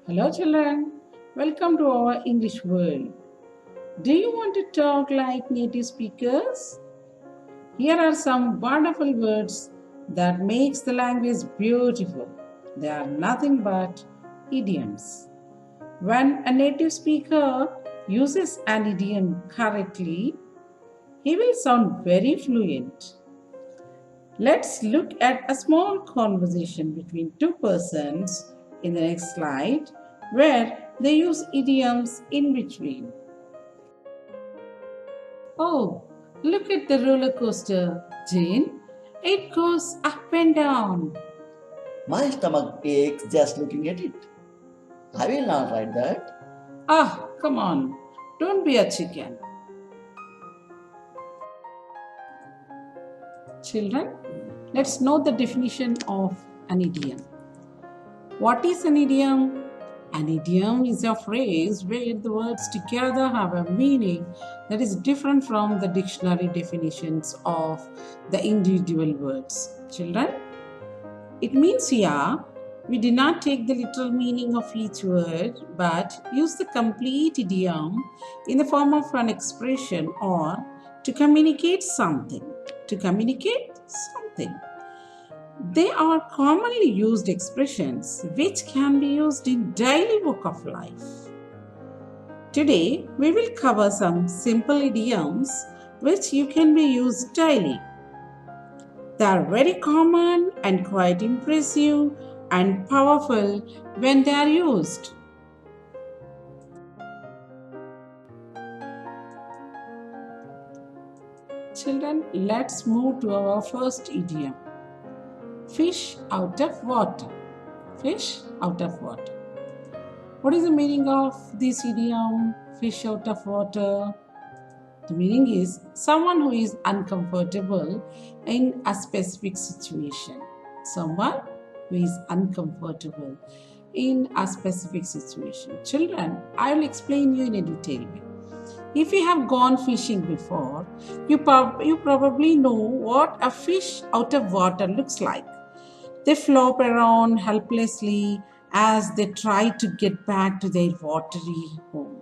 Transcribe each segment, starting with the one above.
Hello, children. Welcome to our English world. Do you want to talk like native speakers? Here are some wonderful words that makes the language beautiful. They are nothing but idioms. When a native speaker uses an idiom correctly, he will sound very fluent. Let's look at a small conversation between two persons in the next slide where they use idioms in between. Oh, look at the roller coaster, Jane. It goes up and down. My stomach aches just looking at it. I will not ride that. Ah, come on. Don't be a chicken. Children, let's know the definition of an idiom. What is an idiom? An idiom is a phrase where the words together have a meaning that is different from the dictionary definitions of the individual words. Children, it means here we do not take the literal meaning of each word but use the complete idiom in the form of an expression or to communicate something. To communicate something. They are commonly used expressions which can be used in daily work of life. Today, we will cover some simple idioms which you can be used daily. They are very common and quite impressive and powerful when they are used. Children, let's move to our first idiom. Fish out of water. Fish out of water. What is the meaning of this idiom, fish out of water? The meaning is someone who is uncomfortable in a specific situation. Someone who is uncomfortable in a specific situation. Children, I will explain you in a detailed way. If you have gone fishing before, you probably know what a fish out of water looks like. They flop around helplessly as they try to get back to their watery home.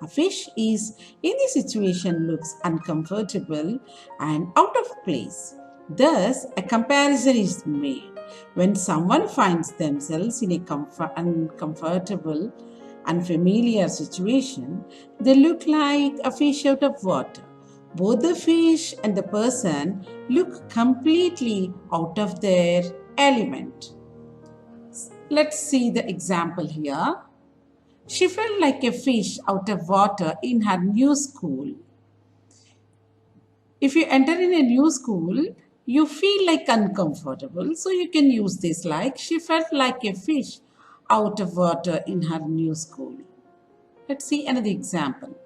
A fish is in this situation looks uncomfortable and out of place. Thus, a comparison is made. When someone finds themselves in a uncomfortable, unfamiliar situation, they look like a fish out of water. Both the fish and the person look completely out of their element. Let's see the example here. She felt like a fish out of water in her new school. If you enter in a new school, you feel like uncomfortable. So you can use this like she felt like a fish out of water in her new school. Let's see another example.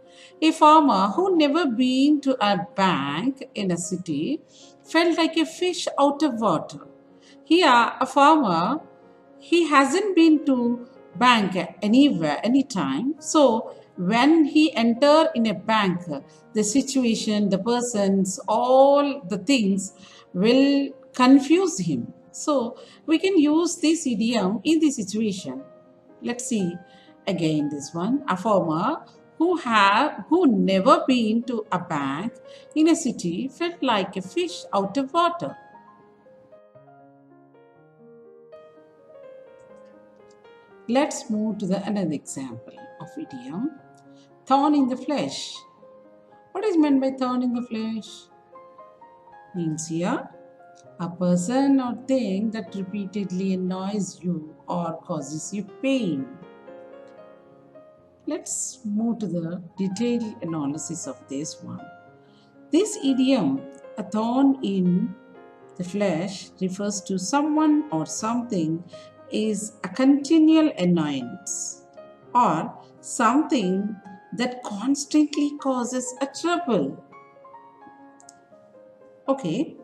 A farmer who never been to a bank in a city felt like a fish out of water. Here, a farmer, he hasn't been to bank anywhere, anytime. So when he enter in a bank, the situation, the persons, all the things will confuse him. So we can use this idiom in this situation. Let's see again this one. A farmer who never been to a bank in a city felt like a fish out of water. Let's move to another example of idiom. Thorn in the flesh. What is meant by thorn in the flesh? Means here a person or thing that repeatedly annoys you or causes you pain. Let's move to the detailed analysis of this one. This idiom, a thorn in the flesh, refers to someone or something is a continual annoyance or something that constantly causes a trouble. Okay,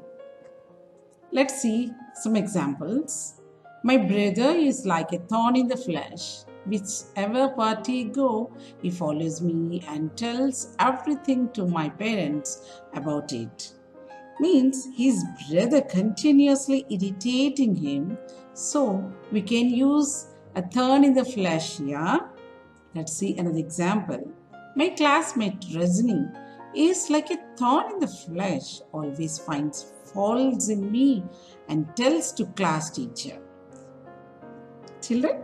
let's see some examples. My brother is like a thorn in the flesh. Whichever party go, he follows me and tells everything to my parents about it. Means his brother continuously irritating him, so we can use a thorn in the flesh, yeah? Let's see another example. My classmate Rajni is like a thorn in the flesh, always finds faults in me and tells to class teacher. Children,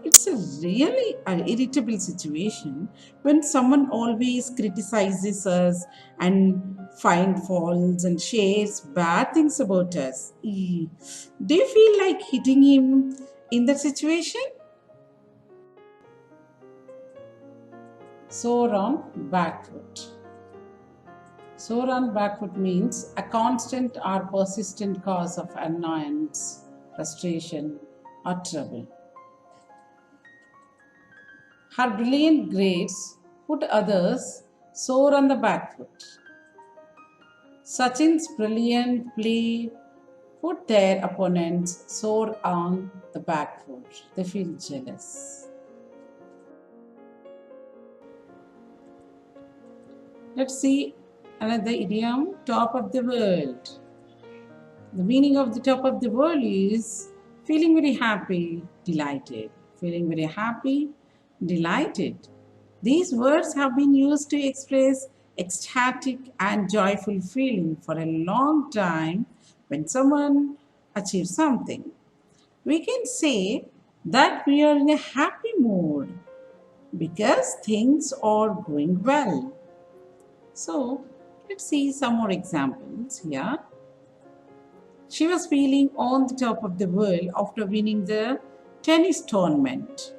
it's a really irritable situation when someone always criticizes us and finds faults and shares bad things about us. Do you feel like hitting him in that situation? Sore on back foot. Sore on back foot means a constant or persistent cause of annoyance, frustration, or trouble. Her brilliant grades put others sore on the back foot. Sachin's brilliant play put their opponents sore on the back foot. They feel jealous. Let's see another idiom, top of the world. The meaning of the top of the world is feeling very happy, delighted. Feeling very happy, delighted. These words have been used to express ecstatic and joyful feeling for a long time when someone achieves something. We can say that we are in a happy mood because things are going well. So, let's see some more examples here. She was feeling on the top of the world after winning the tennis tournament.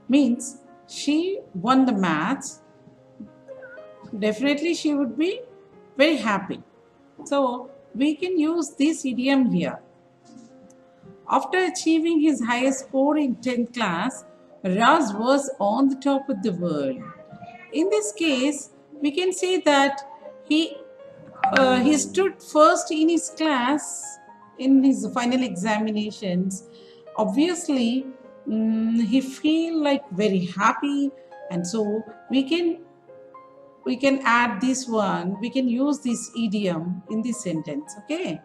Means she won the match. Definitely she would be very happy. So we can use this idiom here. After achieving his highest score in 10th class, Raz was on the top of the world. In this case, we can say that he stood first in his class in his final examinations. Obviously, he feel like very happy, and so we can add this one. We can use this idiom in this sentence. Okay.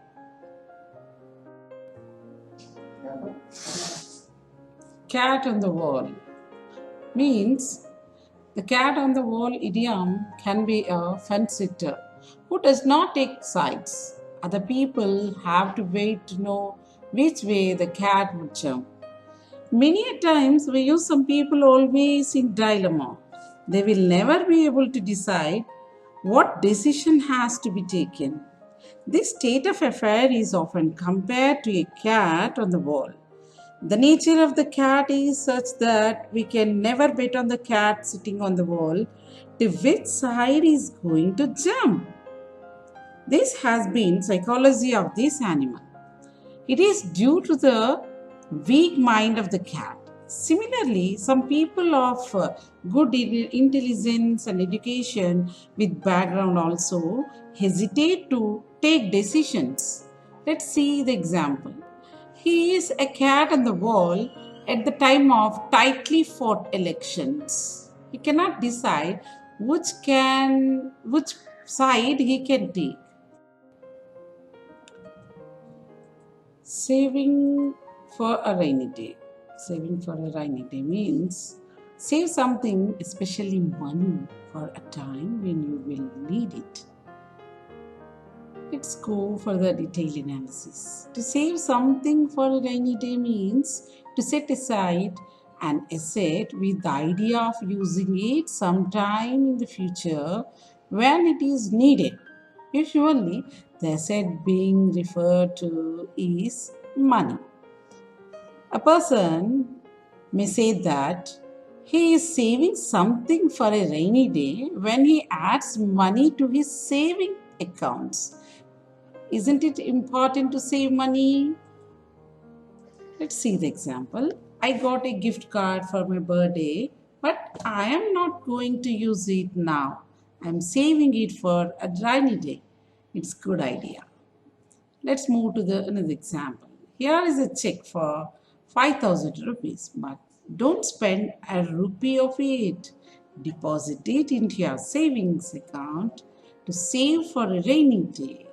Cat on the wall means the cat on the wall idiom can be a fence sitter who does not take sides. Other people have to wait to know which way the cat would jump. Many a times we use some people always in dilemma. They will never be able to decide what decision has to be taken. This state of affair is often compared to a cat on the wall. The nature of the cat is such that we can never bet on the cat sitting on the wall to which side is going to jump. This has been psychology of this animal. It is due to the weak mind of the cat. Similarly, some people of good intelligence and education with background also hesitate to take decisions. Let's see the example. He is a cat on the wall at the time of tightly fought elections. He cannot decide which side he can take. Saving for a rainy day. Saving for a rainy day means save something, especially money, for a time when you will need it. Let's go for the detailed analysis. To save something for a rainy day means to set aside an asset with the idea of using it sometime in the future when it is needed. Usually, the asset being referred to is money. A person may say that he is saving something for a rainy day when he adds money to his saving accounts. Isn't it important to save money? Let's see the example. I got a gift card for my birthday, but I am not going to use it now. I'm saving it for a rainy day. It's a good idea. Let's move to another example. Here is a check for 5,000 rupees, but don't spend a rupee of it. Deposit it into your savings account to save for a rainy day.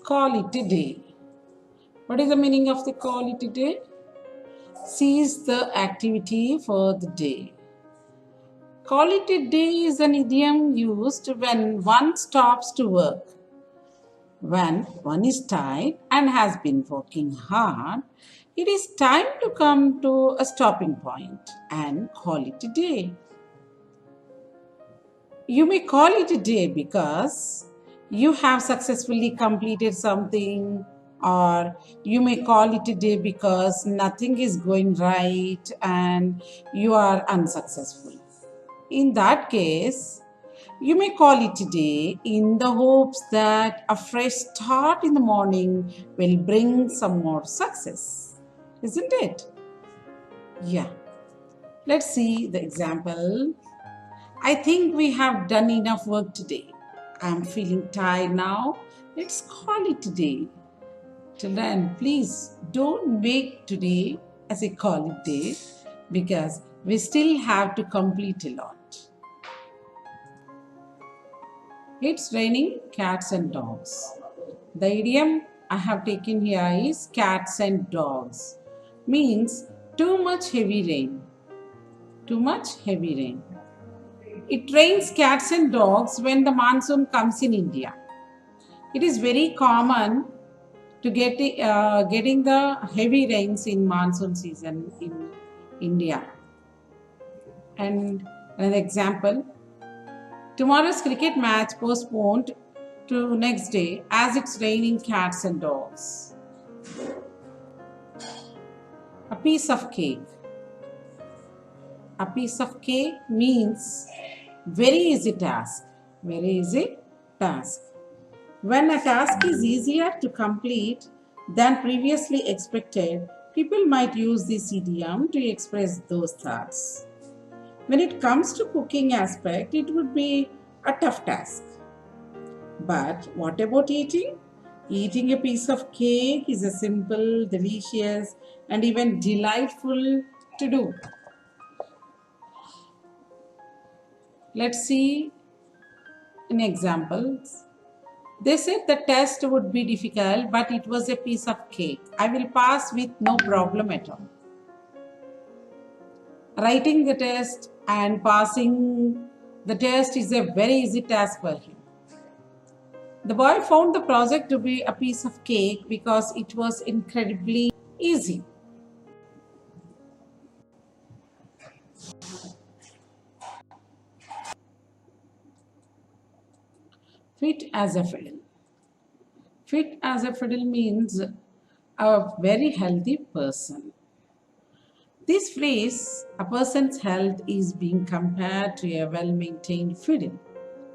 Call it a day. What is the meaning of the call it a day? Cease the activity for the day. Call it a day is an idiom used when one stops to work. When one is tired and has been working hard, it is time to come to a stopping point and call it a day. You may call it a day because you have successfully completed something, or you may call it a day because nothing is going right and you are unsuccessful. In that case, you may call it a day in the hopes that a fresh start in the morning will bring some more success. Isn't it? Yeah. Let's see the example. I think we have done enough work today. I'm feeling tired now. Let's call it today. Children, please don't make today as a call it day because we still have to complete a lot. It's raining cats and dogs. The idiom I have taken here is cats and dogs. Means too much heavy rain. Too much heavy rain. It rains cats and dogs when the monsoon comes in India. It is very common to getting the heavy rains in monsoon season in India. And an example, tomorrow's cricket match postponed to next day as it's raining cats and dogs. A piece of cake. A piece of cake means very easy task. Very easy task. When a task is easier to complete than previously expected, people might use this idiom to express those thoughts. When it comes to cooking aspect, it would be a tough task. But what about eating? Eating a piece of cake is a simple, delicious, and even delightful to do. Let's see an example. They said the test would be difficult, but it was a piece of cake. I will pass with no problem at all. Writing the test and passing the test is a very easy task for him. The boy found the project to be a piece of cake because it was incredibly easy. Fit as a fiddle. Fit as a fiddle means a very healthy person. This phrase, a person's health is being compared to a well maintained fiddle,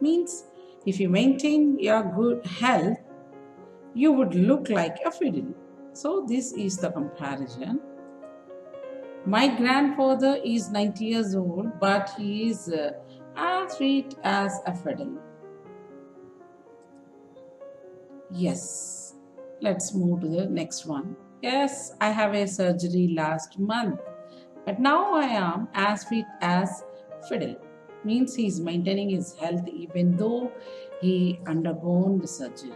means if you maintain your good health, you would look like a fiddle. So, this is the comparison. My grandfather is 90 years old, but he is as fit as a fiddle. Yes, let's move to the next one. Yes, I have a surgery last month, but now I am as fit as fiddle. Means he is maintaining his health even though he undergone the surgery.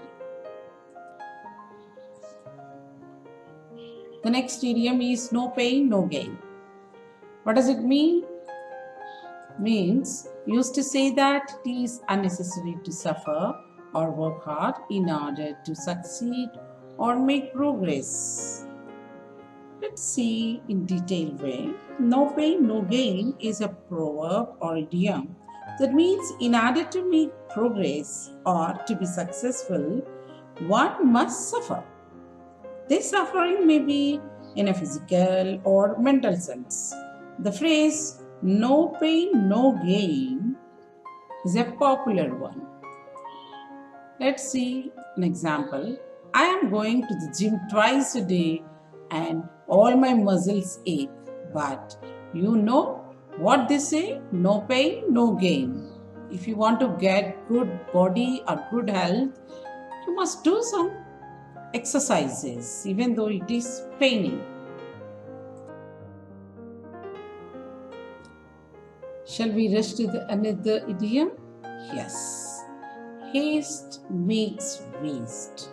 The next idiom is no pain, no gain. What does it mean? Means used to say that it is unnecessary to suffer or work hard in order to succeed or make progress. Let's see in detailed way. No pain, no gain is a proverb or idiom that means in order to make progress or to be successful, one must suffer. This suffering may be in a physical or mental sense. The phrase no pain, no gain is a popular one. Let's see an example. I am going to the gym twice a day and all my muscles ache. But you know what they say? No pain, no gain. If you want to get good body or good health, you must do some exercises even though it is paining. Shall we rush to another idiom? Yes. Haste makes waste.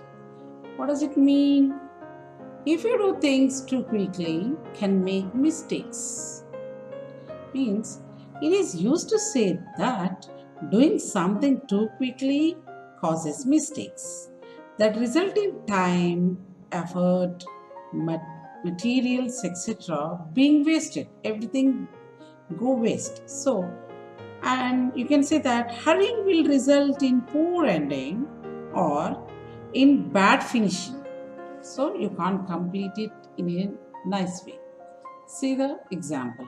What does it mean? If you do things too quickly, can make mistakes. Means it is used to say that doing something too quickly causes mistakes that result in time, effort, materials, etc. being wasted. Everything go waste. So, and you can say that hurrying will result in poor ending or in bad finishing. So you can't complete it in a nice way. See the example.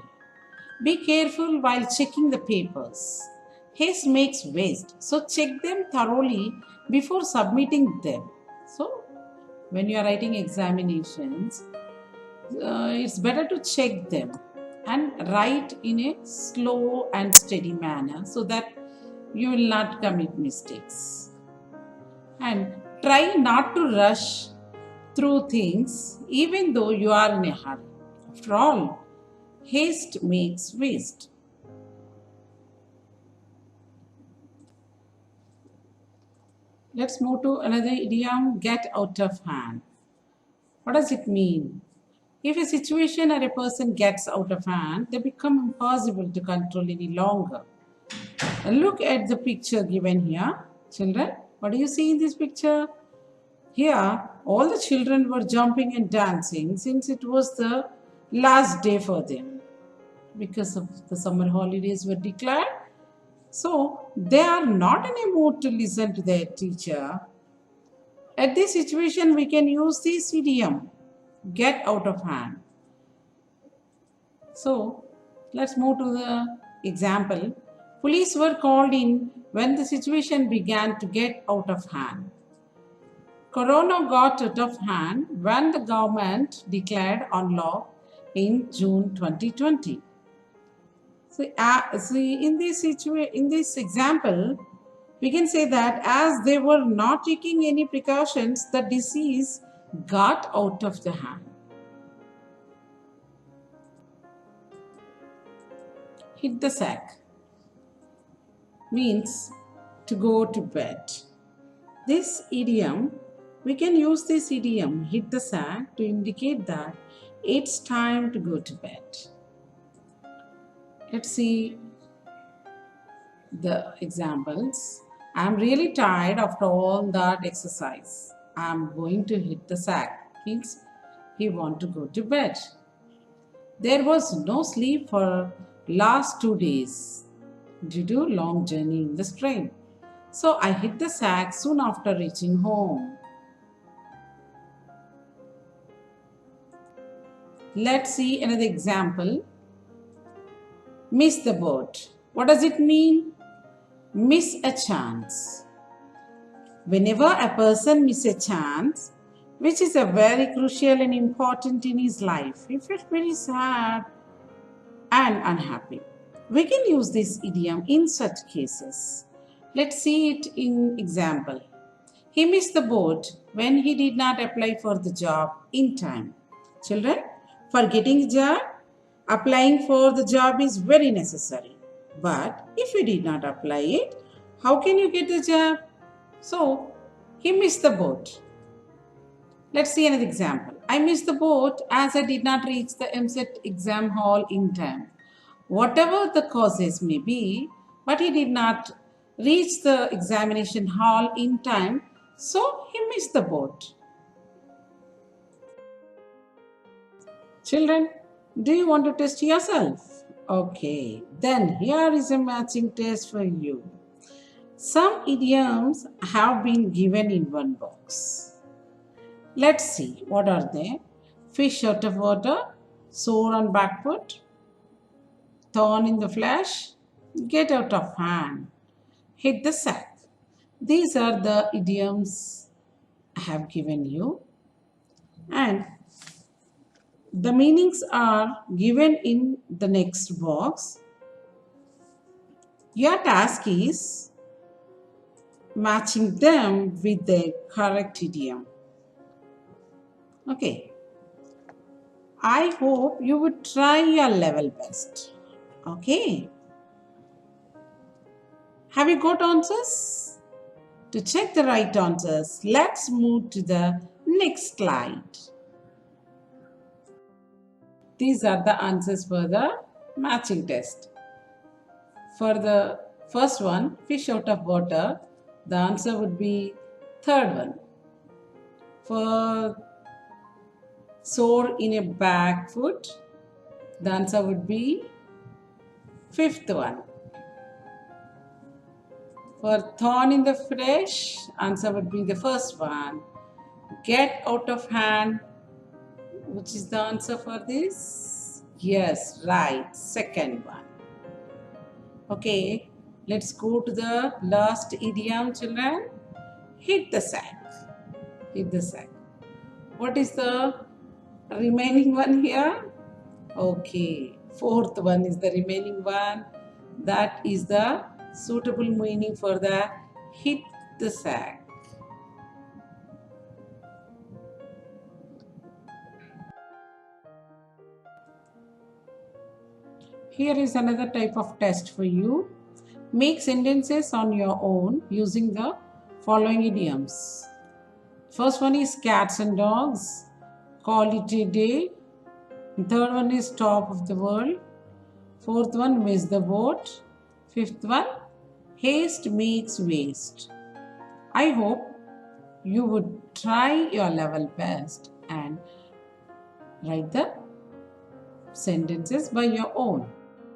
Be careful while checking the papers. Haste makes waste, so check them thoroughly before submitting them. So, when you are writing examinations, it's better to check them and write in a slow and steady manner so that you will not commit mistakes. And try not to rush through things even though you are in a hurry. After all, haste makes waste. Let's move to another idiom, get out of hand. What does it mean? If a situation or a person gets out of hand, they become impossible to control any longer. Look at the picture given here. Children, what do you see in this picture? Here, all the children were jumping and dancing since it was the last day for them because of the summer holidays were declared. So, they are not in a mood to listen to their teacher. At this situation, we can use this idiom, get out of hand. So, let's move to the example. Police were called in when the situation began to get out of hand. Corona got out of hand when the government declared unlock in June 2020. See, in this example, we can say that as they were not taking any precautions, the disease got out of the hand. Hit the sack means to go to bed. This idiom, we can use this idiom, hit the sack, to indicate that it's time to go to bed. Let's see the examples. I'm really tired after all that exercise. I'm going to hit the sack. Means he want to go to bed. There was no sleep for last 2 days due to long journey in the train. So I hit the sack soon after reaching home. Let's see another example. Miss the boat. What does it mean? Miss a chance. Whenever a person misses a chance, which is a very crucial and important in his life, he feels very sad and unhappy. We can use this idiom in such cases. Let's see it in example. He missed the boat when he did not apply for the job in time. Children, for getting a job, applying for the job is very necessary. But if you did not apply it, how can you get the job? So, he missed the boat. Let's see another example. I missed the boat as I did not reach the MCET exam hall in time. Whatever the causes may be, but he did not reach the examination hall in time, so he missed the boat. Children, do you want to test yourself? Okay, then here is a matching test for you. Some idioms have been given in one box. Let's see, what are they? Fish out of water, sore on back foot, thorn in the flesh, get out of hand, hit the sack. These are the idioms I have given you, and the meanings are given in the next box. Your task is matching them with the correct idiom. Okay. I hope you would try your level best. Okay. Have you got answers? To check the right answers, let's move to the next slide. These are the answers for the matching test. For the first one, fish out of water, the answer would be third one. For sore in a back foot, the answer would be fifth one. For thorn in the flesh, answer would be the first one. Get out of hand, which is the answer for this? Yes, right, second one. Okay, let's go to the last idiom, children. Hit the sack. Hit the sack. What is the remaining one here? Okay, fourth one is the remaining one. That is the suitable meaning for the hit the sack. Here is another type of test for you. Make sentences on your own using the following idioms. First one is cats and dogs. Call it a day. Third one is top of the world. Fourth one, miss the boat. Fifth one, haste makes waste. I hope you would try your level best and write the sentences by your own.